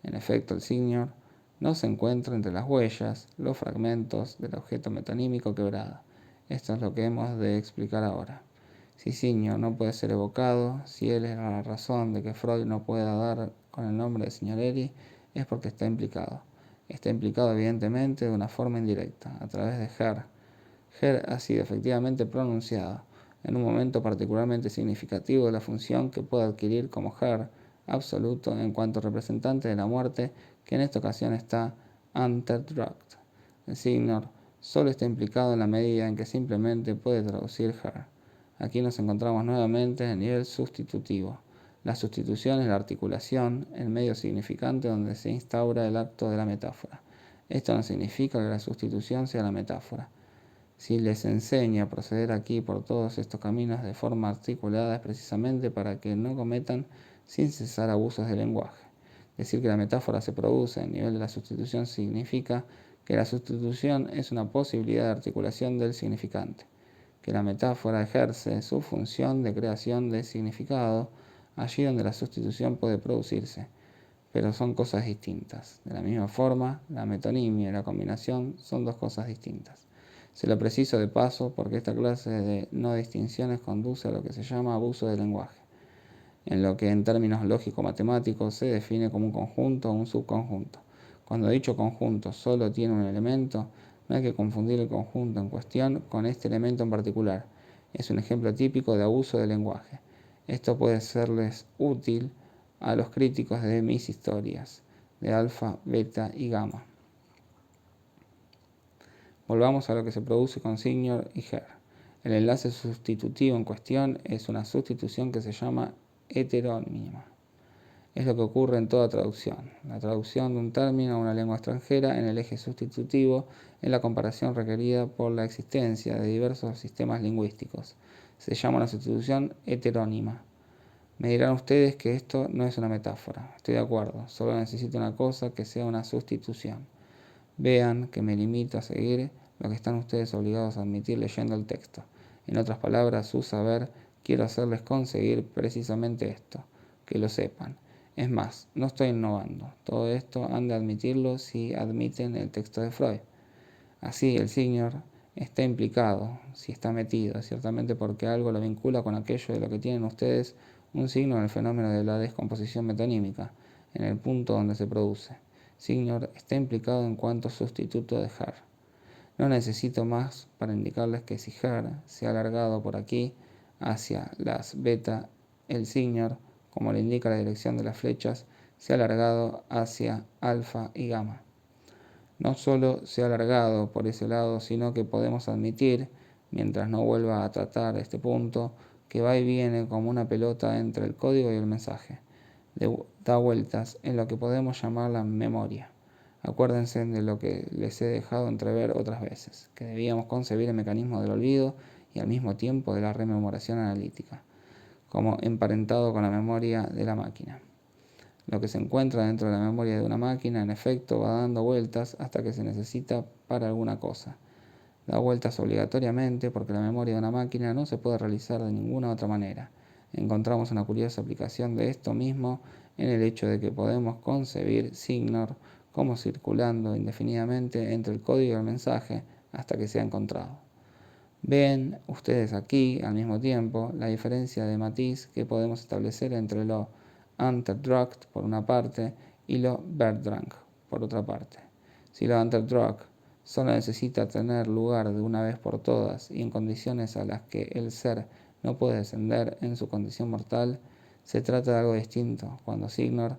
En efecto, el Signor no se encuentra entre las huellas, los fragmentos del objeto metonímico quebrado. Esto es lo que hemos de explicar ahora. Si Signor no puede ser evocado, si él es la razón de que Freud no pueda dar con el nombre de Signorelli, es porque está implicado. Está implicado evidentemente de una forma indirecta, a través de Her. Her ha sido efectivamente pronunciado en un momento particularmente significativo de la función que puede adquirir como Her absoluto en cuanto representante de la muerte, que en esta ocasión está Unterdrückt. El Signor solo está implicado en la medida en que simplemente puede traducir Her. Aquí nos encontramos nuevamente en el nivel sustitutivo. La sustitución es la articulación, el medio significante donde se instaura el acto de la metáfora. Esto no significa que la sustitución sea la metáfora. Si les enseña a proceder aquí por todos estos caminos de forma articulada es precisamente para que no cometan sin cesar abusos del lenguaje. Decir que la metáfora se produce en el nivel de la sustitución significa que la sustitución es una posibilidad de articulación del significante, que la metáfora ejerce su función de creación de significado allí donde la sustitución puede producirse, pero son cosas distintas. De la misma forma, la metonimia y la combinación son dos cosas distintas. Se lo preciso de paso porque esta clase de no distinciones conduce a lo que se llama abuso del lenguaje, en lo que en términos lógico-matemáticos se define como un conjunto o un subconjunto. Cuando dicho conjunto solo tiene un elemento, no hay que confundir el conjunto en cuestión con este elemento en particular. Es un ejemplo típico de abuso del lenguaje. Esto puede serles útil a los críticos de mis historias, de alfa, beta y gamma. Volvamos a lo que se produce con Signor y Her. El enlace sustitutivo en cuestión es una sustitución que se llama heterónima. Es lo que ocurre en toda traducción. La traducción de un término a una lengua extranjera en el eje sustitutivo es la comparación requerida por la existencia de diversos sistemas lingüísticos. Se llama una sustitución heterónima. Me dirán ustedes que esto no es una metáfora. Estoy de acuerdo, solo necesito una cosa que sea una sustitución. Vean que me limito a seguir lo que están ustedes obligados a admitir leyendo el texto. En otras palabras, su saber, quiero hacerles conseguir precisamente esto, que lo sepan. Es más, no estoy innovando. Todo esto han de admitirlo si admiten el texto de Freud. Así, el Signor está implicado, si está metido, ciertamente porque algo lo vincula con aquello de lo que tienen ustedes un signo en el fenómeno de la descomposición metonímica, en el punto donde se produce. Signor está implicado en cuanto sustituto de Her. No necesito más para indicarles que si Her se ha alargado por aquí hacia las beta, el Signor, como le indica la dirección de las flechas, se ha alargado hacia alfa y gamma. No solo se ha alargado por ese lado, sino que podemos admitir, mientras no vuelva a tratar este punto, que va y viene como una pelota entre el código y el mensaje. Da vueltas en lo que podemos llamar la memoria. Acuérdense de lo que les he dejado entrever otras veces, que debíamos concebir el mecanismo del olvido y al mismo tiempo de la rememoración analítica, como emparentado con la memoria de la máquina. Lo que se encuentra dentro de la memoria de una máquina, en efecto, va dando vueltas hasta que se necesita para alguna cosa. Da vueltas obligatoriamente porque la memoria de una máquina no se puede realizar de ninguna otra manera. Encontramos una curiosa aplicación de esto mismo en el hecho de que podemos concebir Signor como circulando indefinidamente entre el código y el mensaje hasta que sea encontrado. Ven ustedes aquí, al mismo tiempo, la diferencia de matiz que podemos establecer entre lo Unterdrückt por una parte y lo Verdrang por otra parte. Si lo Unterdrückt solo necesita tener lugar de una vez por todas y en condiciones a las que el ser no puede descender en su condición mortal, se trata de algo distinto cuando Signor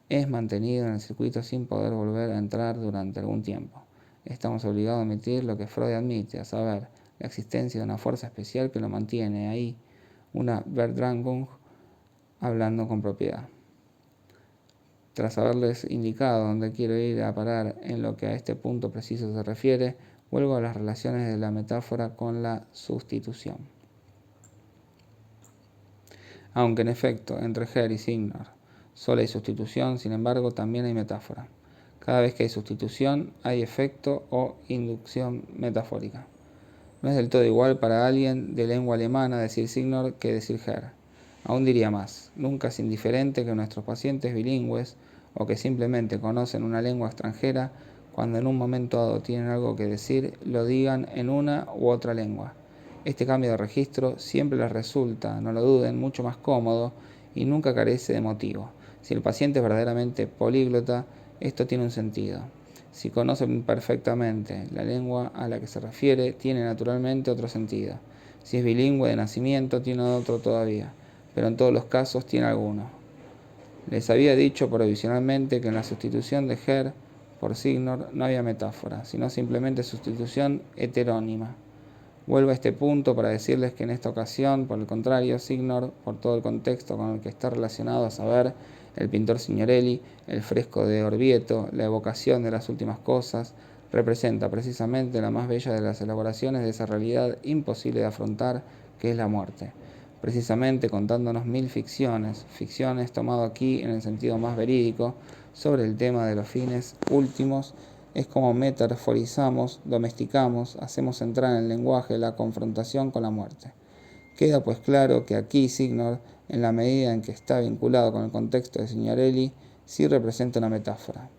es mantenido en el circuito sin poder volver a entrar durante algún tiempo. Estamos obligados a admitir lo que Freud admite, a saber, la existencia de una fuerza especial que lo mantiene ahí, una Verdrängung, hablando con propiedad. Tras haberles indicado dónde quiero ir a parar en lo que a este punto preciso se refiere, vuelvo a las relaciones de la metáfora con la sustitución. Aunque en efecto, entre Her y Signor solo hay sustitución, sin embargo, también hay metáfora. Cada vez que hay sustitución, hay efecto o inducción metafórica. No es del todo igual para alguien de lengua alemana decir Signor que decir Her. Aún diría más, nunca es indiferente que nuestros pacientes bilingües o que simplemente conocen una lengua extranjera, cuando en un momento dado tienen algo que decir, lo digan en una u otra lengua. Este cambio de registro siempre les resulta, no lo duden, mucho más cómodo y nunca carece de motivo. Si el paciente es verdaderamente políglota, esto tiene un sentido. Si conoce perfectamente la lengua a la que se refiere, tiene naturalmente otro sentido. Si es bilingüe de nacimiento, tiene otro todavía, pero en todos los casos tiene alguno. Les había dicho provisionalmente que en la sustitución de Her por Signor no había metáfora, sino simplemente sustitución heterónima. Vuelvo a este punto para decirles que en esta ocasión, por el contrario, Signor, por todo el contexto con el que está relacionado, a saber, el pintor Signorelli, el fresco de Orvieto, la evocación de las últimas cosas, representa precisamente la más bella de las elaboraciones de esa realidad imposible de afrontar, que es la muerte. Precisamente contándonos mil ficciones tomado aquí en el sentido más verídico, sobre el tema de los fines últimos, es como metaforizamos, domesticamos, hacemos entrar en el lenguaje la confrontación con la muerte. Queda pues claro que aquí Signor, en la medida en que está vinculado con el contexto de Signorelli, sí representa una metáfora.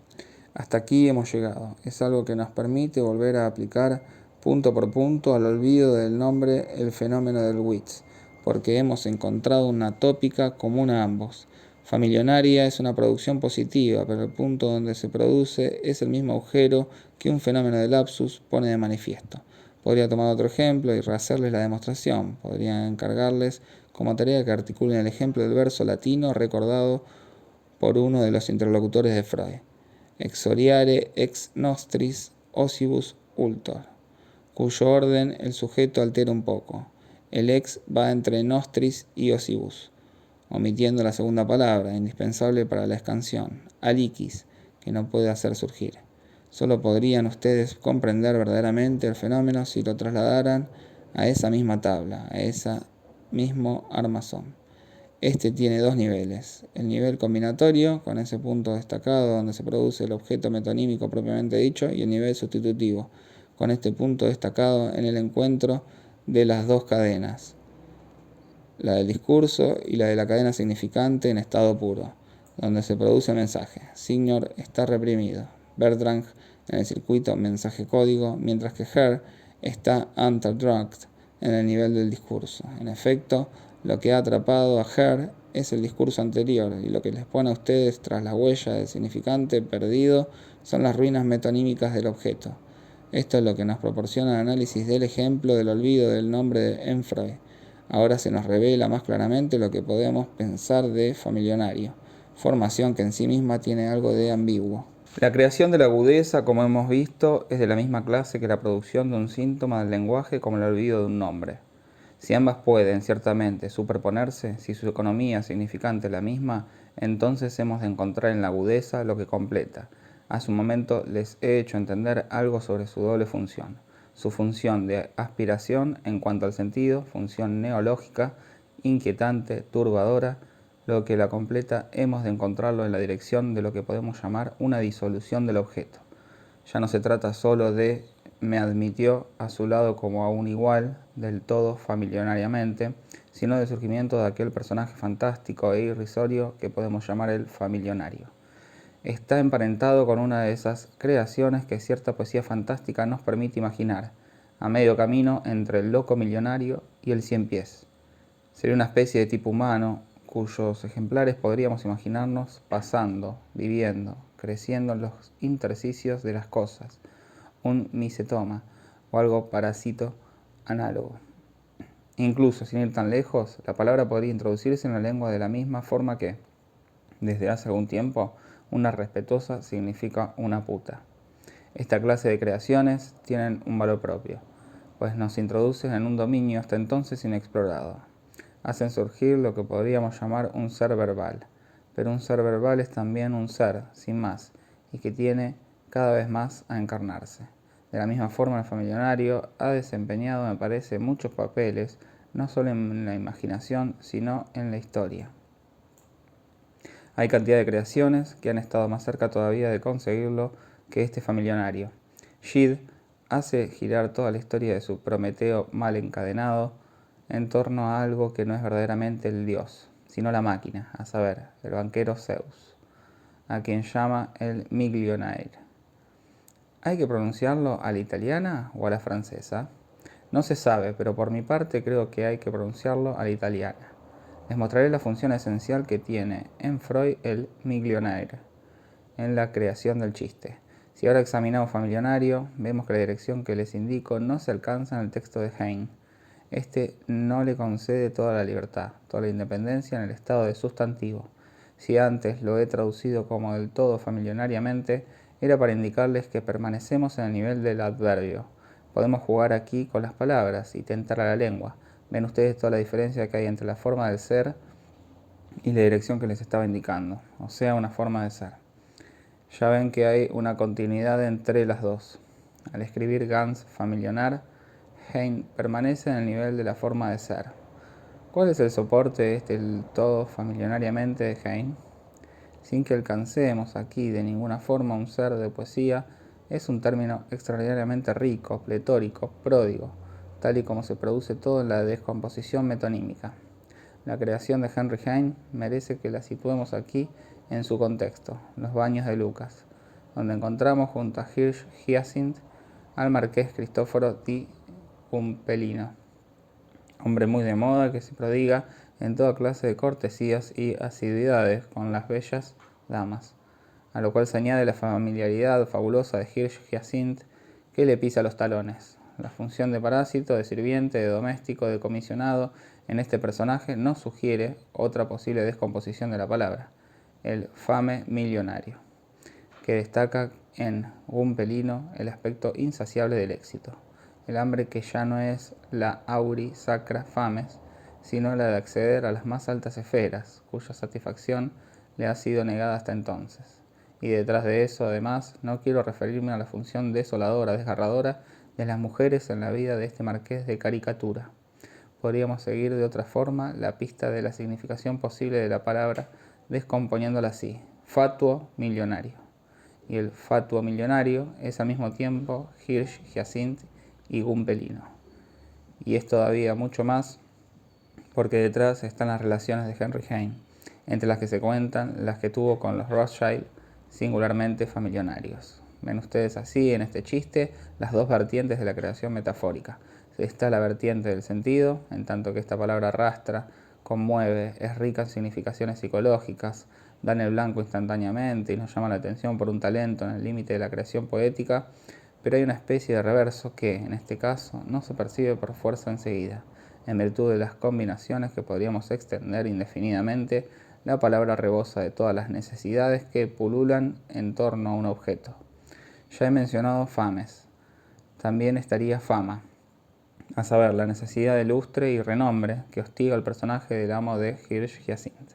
Hasta aquí hemos llegado. Es algo que nos permite volver a aplicar punto por punto al olvido del nombre el fenómeno del wits, porque hemos encontrado una tópica común a ambos. Familionaria es una producción positiva, pero el punto donde se produce es el mismo agujero que un fenómeno de lapsus pone de manifiesto. Podría tomar otro ejemplo y rehacerles la demostración. Podría encargarles como tarea que articulen el ejemplo del verso latino recordado por uno de los interlocutores de Freud. Exoriare ex nostris ossibus ultor, cuyo orden el sujeto altera un poco. El ex va entre nostris y ossibus, omitiendo la segunda palabra, indispensable para la escansión, aliquis, que no puede hacer surgir. Solo podrían ustedes comprender verdaderamente el fenómeno si lo trasladaran a esa misma tabla, a ese mismo armazón. Este tiene dos niveles: el nivel combinatorio, con ese punto destacado donde se produce el objeto metonímico propiamente dicho, y el nivel sustitutivo, con este punto destacado en el encuentro de las dos cadenas, la del discurso y la de la cadena significante en estado puro, donde se produce el mensaje. Signor está reprimido, Bertrand en el circuito mensaje-código, mientras que Her está underdrugged en el nivel del discurso. En efecto, lo que ha atrapado a Her es el discurso anterior, y lo que les pone a ustedes tras la huella del significante perdido son las ruinas metonímicas del objeto. Esto es lo que nos proporciona el análisis del ejemplo del olvido del nombre de Freud. Ahora se nos revela más claramente lo que podemos pensar de familionario, formación que en sí misma tiene algo de ambiguo. La creación de la agudeza, como hemos visto, es de la misma clase que la producción de un síntoma del lenguaje como el olvido de un nombre. Si ambas pueden, ciertamente, superponerse, si su economía significante es la misma, entonces hemos de encontrar en la agudeza lo que completa. Hace un momento les he hecho entender algo sobre su doble función. Su función de aspiración en cuanto al sentido, función neológica, inquietante, turbadora. Lo que la completa hemos de encontrarlo en la dirección de lo que podemos llamar una disolución del objeto. Ya no se trata solo de me admitió a su lado como a un igual, del todo familionariamente, sino del surgimiento de aquel personaje fantástico e irrisorio que podemos llamar el familionario. Está emparentado con una de esas creaciones que cierta poesía fantástica nos permite imaginar, a medio camino entre el loco millonario y el cien pies. Sería una especie de tipo humano, cuyos ejemplares podríamos imaginarnos pasando, viviendo, creciendo en los intersticios de las cosas, un misetoma o algo parásito análogo. Incluso, sin ir tan lejos, la palabra podría introducirse en la lengua de la misma forma que, desde hace algún tiempo, una respetuosa significa una puta. Esta clase de creaciones tienen un valor propio, pues nos introducen en un dominio hasta entonces inexplorado. Hacen surgir lo que podríamos llamar un ser verbal, pero un ser verbal es también un ser, sin más, y que tiene cada vez más a encarnarse. De la misma forma, el familionario ha desempeñado, me parece, muchos papeles, no solo en la imaginación, sino en la historia. Hay cantidad de creaciones que han estado más cerca todavía de conseguirlo que este familionario. Gide hace girar toda la historia de su Prometeo mal encadenado en torno a algo que no es verdaderamente el dios, sino la máquina, a saber, el banquero Zeus, a quien llama el Miglionaire. ¿Hay que pronunciarlo a la italiana o a la francesa? No se sabe, pero por mi parte creo que hay que pronunciarlo a la italiana. Les mostraré la función esencial que tiene en Freud el Miglionaire, en la creación del chiste. Si ahora examinamos familionario, vemos que la dirección que les indico no se alcanza en el texto de Heine. Este no le concede toda la libertad, toda la independencia en el estado de sustantivo. Si antes lo he traducido como del todo familionariamente, era para indicarles que permanecemos en el nivel del adverbio, Podemos jugar aquí con las palabras y tentar a la lengua. Ven ustedes toda la diferencia que hay entre la forma del ser y la dirección que les estaba indicando, o sea, una forma de ser. Ya ven que hay una continuidad entre las dos. Al escribir ganz familionar, Heine permanece en el nivel de la forma de ser. ¿Cuál es el soporte de este el todo familionariamente de Heine? Sin que alcancemos aquí de ninguna forma un ser de poesía, es un término extraordinariamente rico, pletórico, pródigo, tal y como se produce todo en la descomposición metonímica. La creación de Henry Heine merece que la situemos aquí en su contexto, los baños de Lucas, donde encontramos junto a Hirsch Hyacinth al marqués Cristoforo di Pumpelino, hombre muy de moda que se prodiga en toda clase de cortesías y asiduidades con las bellas damas, a lo cual se añade la familiaridad fabulosa de Hirsch Hyacinth que le pisa los talones. La función de parásito, de sirviente, de doméstico, de comisionado en este personaje no sugiere otra posible descomposición de la palabra, el fame millonario, que destaca en Gumpelino el aspecto insaciable del éxito, el hambre que ya no es la auri sacra fames, sino la de acceder a las más altas esferas, cuya satisfacción le ha sido negada hasta entonces. Y detrás de eso, además, no quiero referirme a la función desoladora, desgarradora de las mujeres en la vida de este marqués de caricatura. Podríamos seguir de otra forma la pista de la significación posible de la palabra descomponiéndola así: fatuo millonario. Y el fatuo millonario es al mismo tiempo Hirsch, Hyacinth y Gumpelino. Y es todavía mucho más porque detrás están las relaciones de Henry Heine, entre las que se cuentan las que tuvo con los Rothschild, singularmente familionarios. Ven ustedes así en este chiste las dos vertientes de la creación metafórica. Está la vertiente del sentido, en tanto que esta palabra arrastra, conmueve, es rica en significaciones psicológicas, da en el blanco instantáneamente y nos llama la atención por un talento en el límite de la creación poética, pero hay una especie de reverso que, en este caso, no se percibe por fuerza enseguida. En virtud de las combinaciones que podríamos extender indefinidamente, la palabra rebosa de todas las necesidades que pululan en torno a un objeto. Ya he mencionado fames. También estaría fama, a saber, la necesidad de lustre y renombre que hostiga al personaje del amo de Hirsch Hyacinth.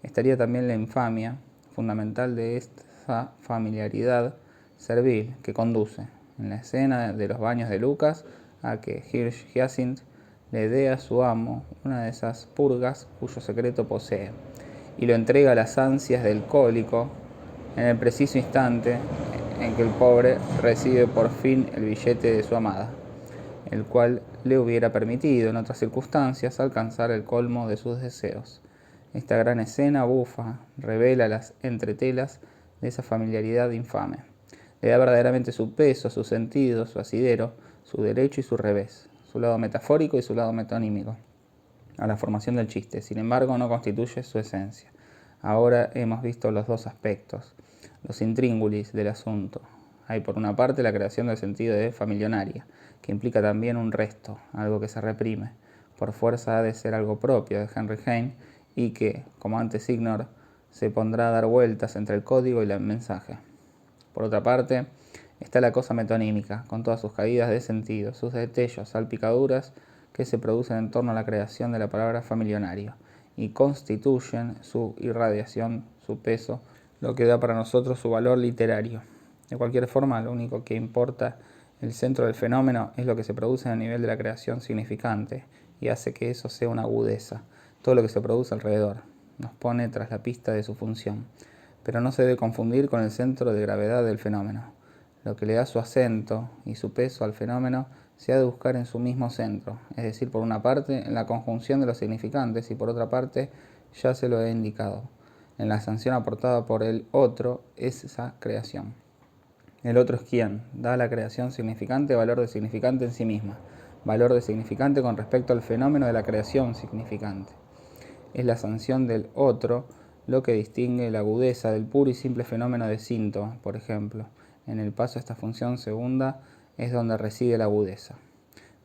Estaría también la infamia, fundamental de esta familiaridad servil que conduce, en la escena de los baños de Lucas, a que Hirsch Hyacinth le dé a su amo una de esas purgas cuyo secreto posee, y lo entrega a las ansias del cólico en el preciso instante en que el pobre recibe por fin el billete de su amada, el cual le hubiera permitido en otras circunstancias alcanzar el colmo de sus deseos. Esta gran escena bufa revela las entretelas de esa familiaridad infame. Le da verdaderamente su peso, su sentido, su asidero, su derecho y su revés, su lado metafórico y su lado metonímico, a la formación del chiste. Sin embargo, no constituye su esencia. Ahora hemos visto los dos aspectos, los intríngulis del asunto. Hay por una parte la creación del sentido de familionaria, que implica también un resto, algo que se reprime. Por fuerza ha de ser algo propio de Henry Heine y que, como antes ignoro, se pondrá a dar vueltas entre el código y el mensaje. Por otra parte, está la cosa metonímica, con todas sus caídas de sentido, sus destellos, salpicaduras que se producen en torno a la creación de la palabra familionario y constituyen su irradiación, su peso, lo que da para nosotros su valor literario. De cualquier forma, lo único que importa, el centro del fenómeno, es lo que se produce a nivel de la creación significante y hace que eso sea una agudeza. Todo lo que se produce alrededor nos pone tras la pista de su función, pero no se debe confundir con el centro de gravedad del fenómeno. Lo que le da su acento y su peso al fenómeno se ha de buscar en su mismo centro, es decir, por una parte, en la conjunción de los significantes y por otra parte, ya se lo he indicado, en la sanción aportada por el otro es esa creación. El otro es quien da a la creación significante valor de significante en sí misma, valor de significante con respecto al fenómeno de la creación significante. Es la sanción del otro lo que distingue la agudeza del puro y simple fenómeno de síntoma, por ejemplo. En el paso a esta función segunda es donde reside la agudeza.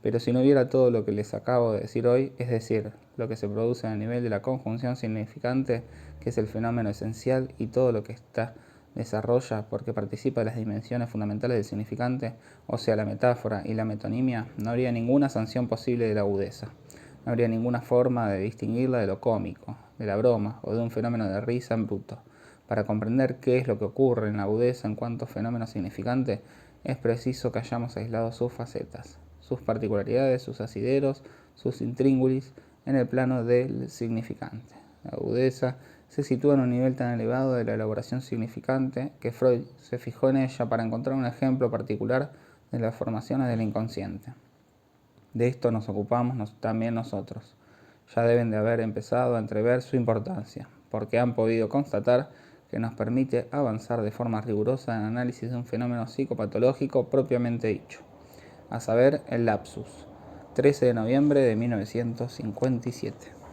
Pero si no hubiera todo lo que les acabo de decir hoy, es decir, lo que se produce a nivel de la conjunción significante, que es el fenómeno esencial, y todo lo que está desarrolla porque participa de las dimensiones fundamentales del significante, o sea, la metáfora y la metonimia, no habría ninguna sanción posible de la agudeza. No habría ninguna forma de distinguirla de lo cómico, de la broma o de un fenómeno de risa en bruto. Para comprender qué es lo que ocurre en la agudeza en cuanto fenómeno significante, es preciso que hayamos aislado sus facetas, sus particularidades, sus asideros, sus intríngulis, en el plano del significante. La agudeza se sitúa en un nivel tan elevado de la elaboración significante que Freud se fijó en ella para encontrar un ejemplo particular de las formaciones del inconsciente. De esto nos ocupamos también nosotros. Ya deben de haber empezado a entrever su importancia, porque han podido constatar que nos permite avanzar de forma rigurosa en el análisis de un fenómeno psicopatológico propiamente dicho, a saber, el lapsus, 13 de noviembre de 1957.